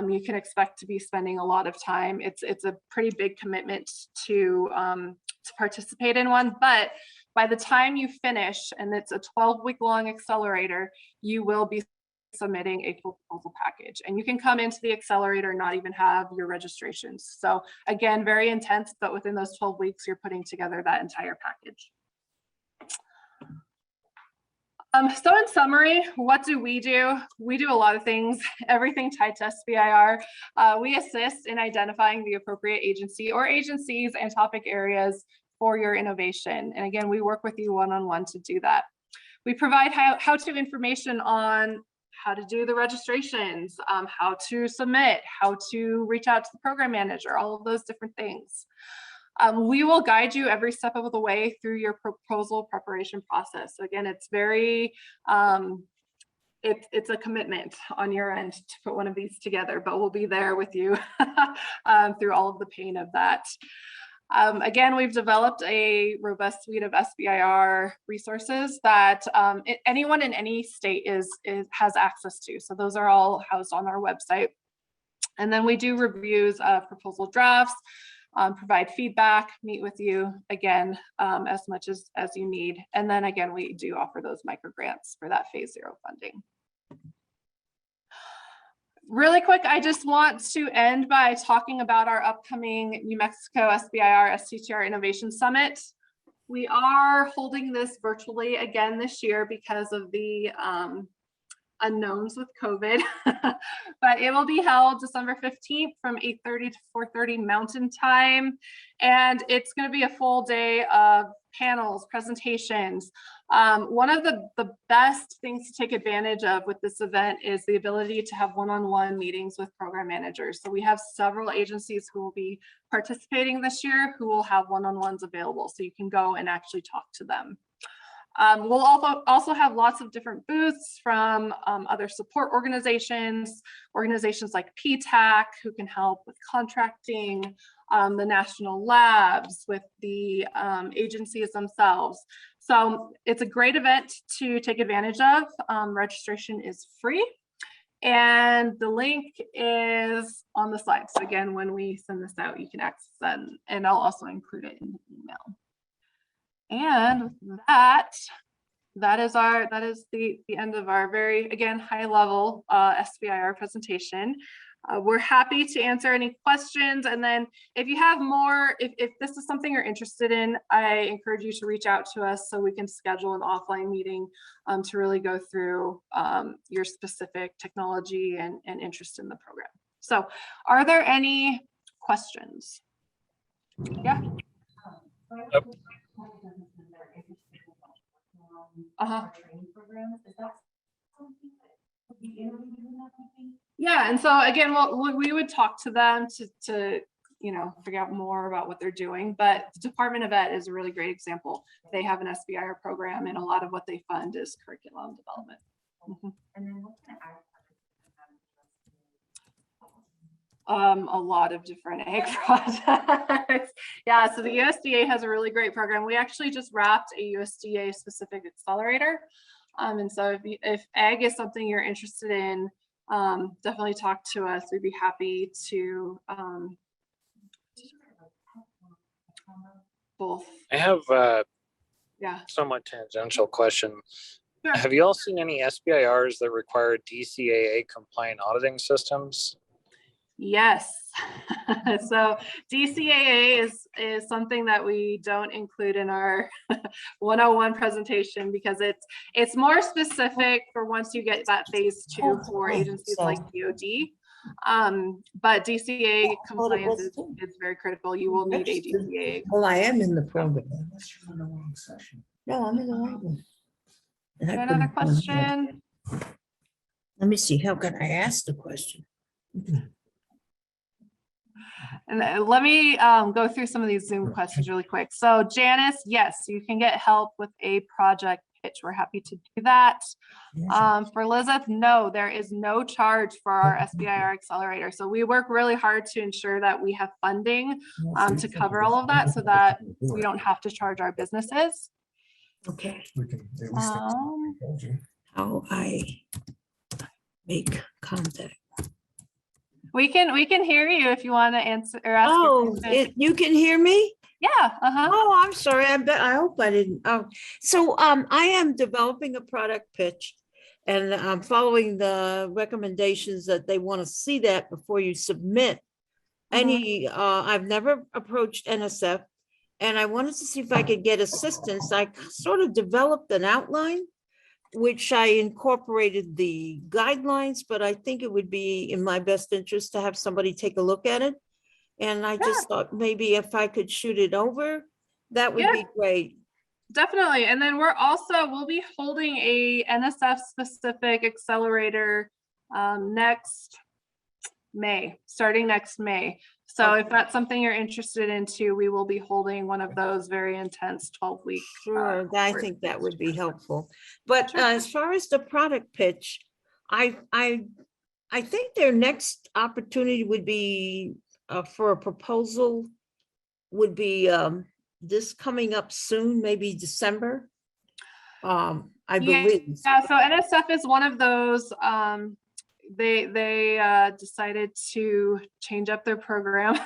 You can expect to be spending a lot of time. It's a pretty big commitment to participate in one, but by the time you finish, and it's a 12-week long accelerator, you will be submitting a full proposal package, and you can come into the accelerator and not even have your registrations. So again, very intense, but within those 12 weeks, you're putting together that entire package. So in summary, what do? We do a lot of things, everything tied to SBIR. We assist in identifying the appropriate agency or agencies and topic areas for your innovation. And again, we work with you one-on-one to do that. We provide how-to information on how to do the registrations, how to submit, how to reach out to the program manager, all of those different things. We will guide you every step of the way through your proposal preparation process. So again, it's very, it's a commitment on your end to put one of these together, but we'll be there with you through all of the pain of that. Again, we've developed a robust suite of SBIR resources that anyone in any state has access to. So those are all housed on our website. And then we do reviews of proposal drafts, provide feedback, meet with you again as much as you need. And then again, we do offer those micro grants for that phase 0 funding. Really quick, I just want to end by talking about our upcoming New Mexico SBIR STTR Innovation Summit. We are holding this virtually again this year because of the unknowns with COVID, but it will be held December 15th from 8:30 to 4:30 Mountain Time. And it's going to be a full day of panels, presentations. One of the best things to take advantage of with this event is the ability to have one-on-one meetings with program managers. So we have several agencies who will be participating this year who will have one-on-ones available, so you can go and actually talk to them. We'll also have lots of different booths from other support organizations like PTAC, who can help with contracting, the national labs, with the agencies themselves. So it's a great event to take advantage of. Registration is free, and the link is on the slide. So again, when we send this out, you can access that, and I'll also include it in the email. And that is the end of our very, again, high level SBIR presentation. We're happy to answer any questions. And then if you have more, if this is something you're interested in, I encourage you to reach out to us so we can schedule an offline meeting to really go through your specific technology and interest in the program. So are there any questions? Yeah. Yep. Yeah, and so again, we would talk to them to figure out more about what they're doing. But the Department of Ed is a really great example. They have an SBIR program, and a lot of what they fund is curriculum development. Mm-hmm. And then what kind of a lot of different ag projects. Yeah, so the USDA has a really great program. We actually just wrapped a USDA specific accelerator. And so if ag is something you're interested in, definitely talk to us. We'd be happy to both. I have a Yeah. somewhat tangential question. Sure. Have you all seen any SBIRs that require DCA compliant auditing systems? Yes. So DCAA is something that we don't include in our 101 presentation because it's more specific for once you get that phase 2 for agencies like DoD. But DCA compliance is very critical. You will need a DCAA. Well, I am in the program. No, I'm in the right one. Another question? Let me see. How can I ask the question? And let me go through some of these Zoom questions really quick. So Janice, yes, you can get help with a project pitch. We're happy to do that. For Elizabeth, no, there is no charge for our SBIR accelerator. So we work really hard to ensure that we have funding to cover all of that so that we don't have to charge our businesses. Okay. We can at least How I make contact. We can hear you if you want to answer or ask. Oh, you can hear me? Yeah, uh-huh. Oh, I'm sorry. I hope I didn't. Oh, so I am developing a product pitch, and I'm following the recommendations that they want to see that before you submit any. I've never approached NSF, and I wanted to see if I could get assistance. I sort of developed an outline, which I incorporated the guidelines, but I think it would be in my best interest to have somebody take a look at it. And I just thought maybe if I could shoot it over, that would Yeah. be great. Definitely. And then we'll be holding a NSF specific accelerator next May, starting next May. So if that's something you're interested in too, we will be holding one of those very intense 12-week. Sure, I think that would be helpful. But as far as the product pitch, I think their next opportunity would be for a proposal would be this coming up soon, maybe December. I believe. Yeah, so NSF is one of those. They decided to change up their program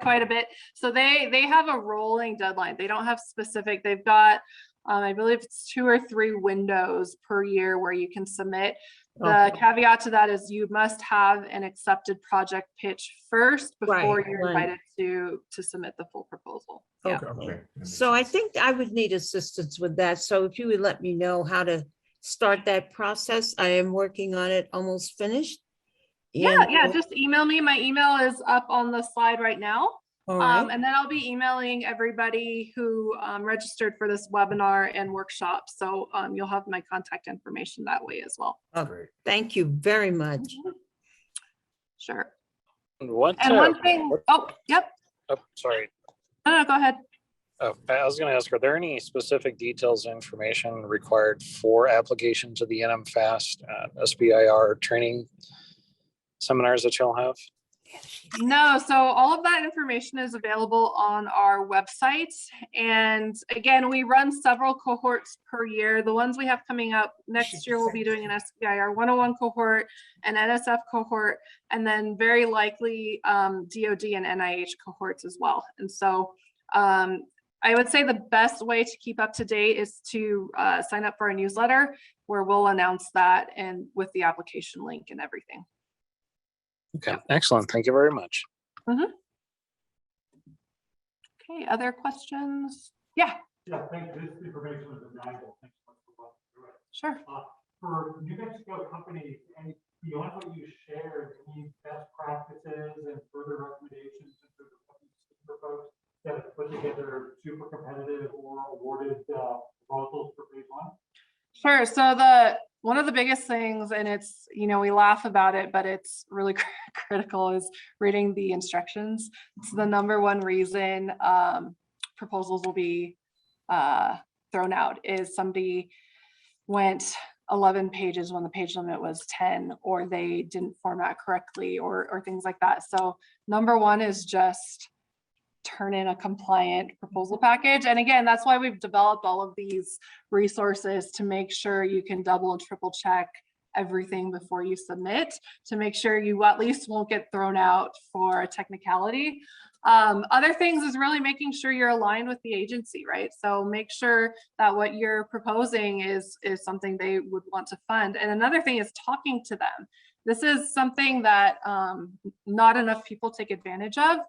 quite a bit. So they have a rolling deadline. They don't have specific. They've got I believe it's 2 or 3 windows per year where you can submit. The caveat to that is you must have an accepted project pitch first before you're invited to submit the full proposal. Yeah. Okay. So I think I would need assistance with that. So if you would let me know how to start that process, I am working on it, almost finished. Yeah, just email me. My email is up on the slide right now. All right. And then I'll be emailing everybody who registered for this webinar and workshop. So you'll have my contact information that way as well. Oh, thank you very much. Sure. And One thing, sorry. No, go ahead. Oh, I was going to ask, are there any specific details and information required for application to the NMFAST SBIR training seminars that you'll have? No, so all of that information is available on our website. And again, we run several cohorts per year. The ones we have coming up next year, we'll be doing an SBIR 101 cohort, an NSF cohort, and then very likely DOD and NIH cohorts as well. And so I would say the best way to keep up to date is to sign up for a newsletter where we'll announce that and with the application link and everything. Okay, excellent. Thank you very much. Okay, other questions? Yeah. Yeah, thank you. This information was invaluable. Thanks so much for walking through it. Sure. For New Mexico companies, and beyond what you shared, any best practices and further recommendations in terms of for folks that have put together super competitive or awarded proposals for phase 1? Sure. So one of the biggest things, and it's, we laugh about it, but it's really critical, is reading the instructions. It's the #1 reason proposals will be thrown out is somebody went 11 pages when the page limit was 10, or they didn't format correctly, or things like that. So #1 is just turn in a compliant proposal package. And again, that's why we've developed all of these resources to make sure you can double and triple check everything before you submit, to make sure you at least won't get thrown out for a technicality. Other things is really making sure you're aligned with the agency, right? So make sure that what you're proposing is something they would want to fund. And another thing is talking to them. This is something that not enough people take advantage of,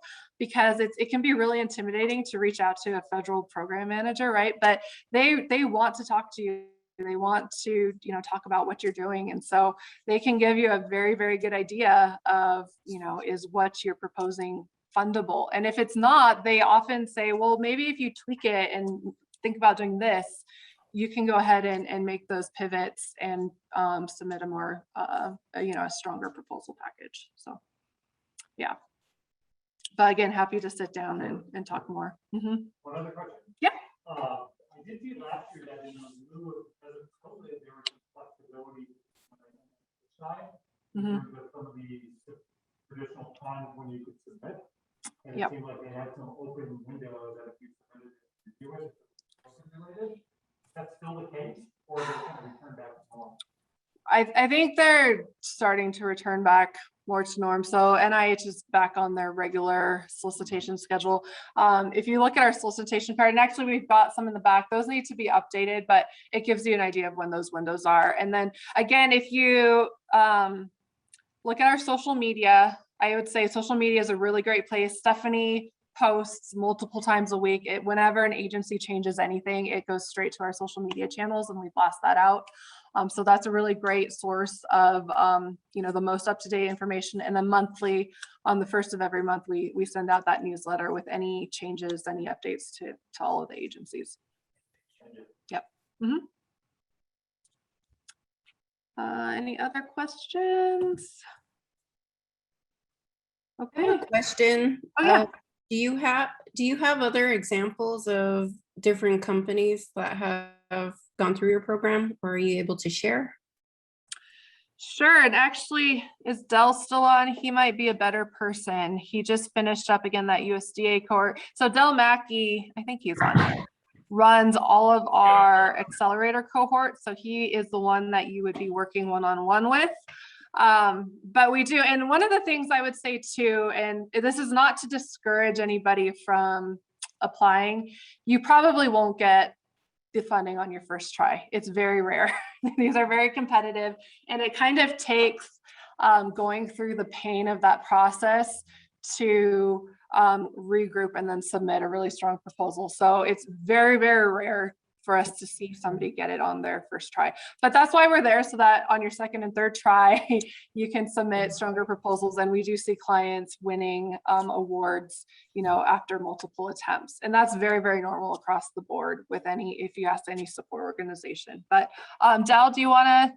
because it can be really intimidating to reach out to a federal program manager, right? But they want to talk to you. They want to, talk about what you're doing. And so they can give you a very, very good idea of, is what you're proposing fundable? And if it's not, they often say, well, maybe if you tweak it and think about doing this, you can go ahead and make those pivots and submit a more, a stronger proposal package. So, yeah. But again, happy to sit down and talk more. One other question. Yeah. I did see last year that in lieu of COVID, there was some flexibility on the side in terms of some of the traditional times when you could submit. And it seemed like they had some open windows that if you submitted to do it, related. That's still the case, or they're going to return back to normal? I think they're starting to return back more to norm. So NIH is back on their regular solicitation schedule. If you look at our solicitation card, and actually we've got some in the back, those need to be updated, but it gives you an idea of when those windows are. And then again, if you look at our social media, I would say social media is a really great place. Stephanie posts multiple times a week. Whenever an agency changes anything, it goes straight to our social media channels and we blast that out. So that's a really great source of, the most up-to-date information. And then monthly, on the first of every month, we send out that newsletter with any changes, any updates to all of the agencies. Yep. Mm-hmm. Any other questions? Okay. Question. Oh, yeah. Do you have other examples of different companies that have gone through your program, or are you able to share? Sure. And actually, is Dell still on? He might be a better person. He just finished up again that USDA cohort. So Dell Mackey, I think he's on here, runs all of our accelerator cohorts. So he is the one that you would be working one-on-one with. But we do. And one of the things I would say too, and this is not to discourage anybody from applying, you probably won't get the funding on your first try. It's very rare. These are very competitive, and it kind of takes going through the pain of that process to regroup and then submit a really strong proposal. So it's very, very rare for us to see somebody get it on their first try. But that's why we're there, so that on your second and third try, you can submit stronger proposals. And we do see clients winning awards, after multiple attempts. And that's very, very normal across the board with if you ask any support organization. But Dal, do you want to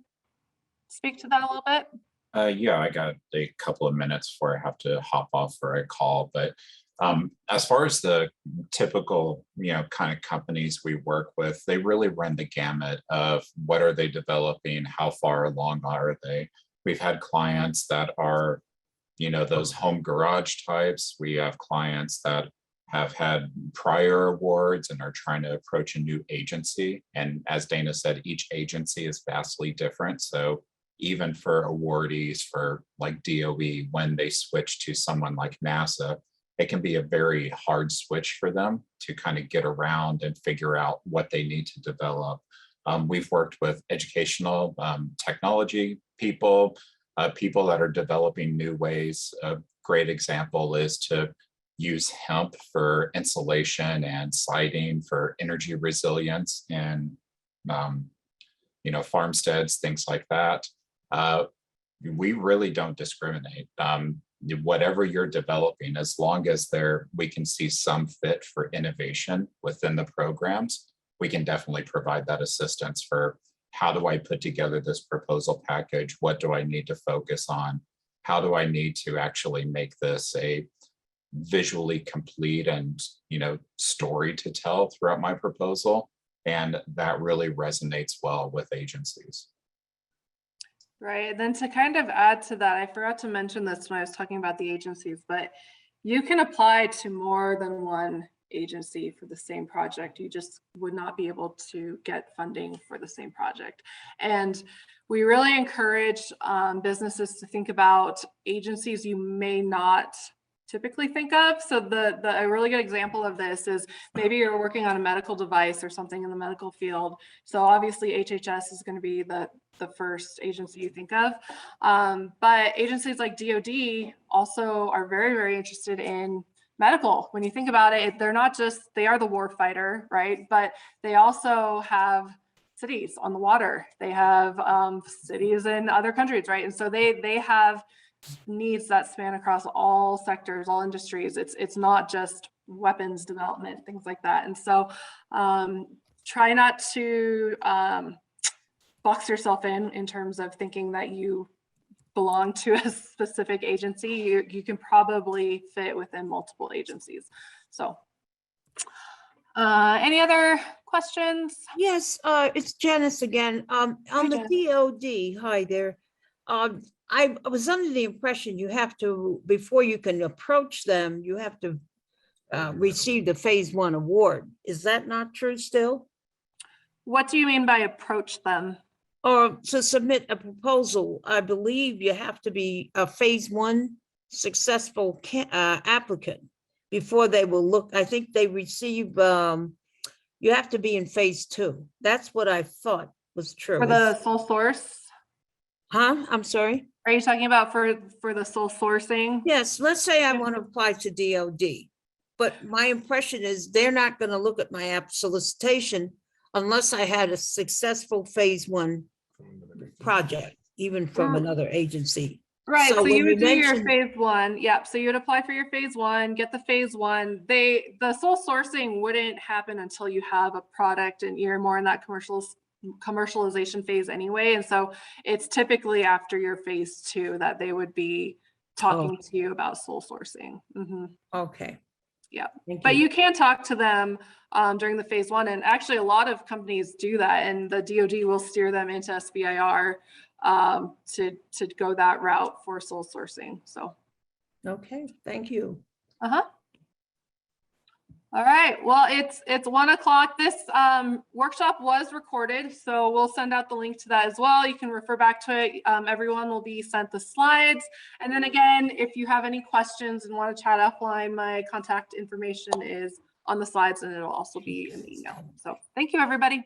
speak to that a little bit? Yeah, I got a couple of minutes before I have to hop off for a call, but as far as the typical, kind of companies we work with, they really run the gamut of what are they developing, how far along are they. We've had clients that are, those home garage types. We have clients that have had prior awards and are trying to approach a new agency. And as Dana said, each agency is vastly different. So even for awardees for like DOE, when they switch to someone like NASA, it can be a very hard switch for them to kind of get around and figure out what they need to develop. We've worked with educational technology people, people that are developing new ways. A great example is to use hemp for insulation and siding for energy resilience in, farmsteads, things like that. We really don't discriminate. Whatever you're developing, as long as we can see some fit for innovation within the programs, we can definitely provide that assistance for how do I put together this proposal package? What do I need to focus on? How do I need to actually make this a visually complete and, story to tell throughout my proposal? And that really resonates well with agencies. Right. And then to kind of add to that, I forgot to mention this when I was talking about the agencies, but you can apply to more than one agency for the same project. You just would not be able to get funding for the same project. And we really encourage businesses to think about agencies you may not typically think of. So a really good example of this is maybe you're working on a medical device or something in the medical field. So obviously HHS is going to be the first agency you think of. But agencies like DOD also are very, very interested in medical. When you think about it, they are the war fighter, right? But they also have cities on the water. They have cities in other countries, right? And so they have needs that span across all sectors, all industries. It's not just weapons development, things like that. And so try not to box yourself in terms of thinking that you belong to a specific agency. You can probably fit within multiple agencies. So any other questions? Yes, it's Janice again. On the DOD, hi there. I was under the impression you have to, before you can approach them, you have to receive the phase 1 award. Is that not true still? What do you mean by approach them? or to submit a proposal, I believe you have to be a phase one successful applicant before they will look. I think they receive, you have to be in phase two. That's what I thought was true. For the sole source, Huh? I'm sorry. are you talking about for the sole sourcing? Yes, let's say I Yeah. want to apply to DOD, but my impression is they're not going to look at my app solicitation unless I had a successful phase one project, even from Mm. another agency. Right, so when you would do your mentioned- phase one, yep, so you would apply for your phase one, get the phase one. The sole sourcing wouldn't happen until you have a product and you're more in that commercialization phase anyway. And so it's typically after your phase two that they would be talking to you about sole sourcing. Mhm. Okay. Yeah. Thank But you can talk to them during the phase one. And actually a lot of companies do that, and the DoD will steer them into SBIR to go that route for sole sourcing. So, Okay, thank you. All right. Well, it's 1 o'clock. This workshop was recorded, so we'll send out the link to that as well. You can refer back to it. Everyone will be sent the slides. And then again, if you have any questions and want to chat offline, my contact information is on the slides, and it'll also be in the email. So thank you, everybody.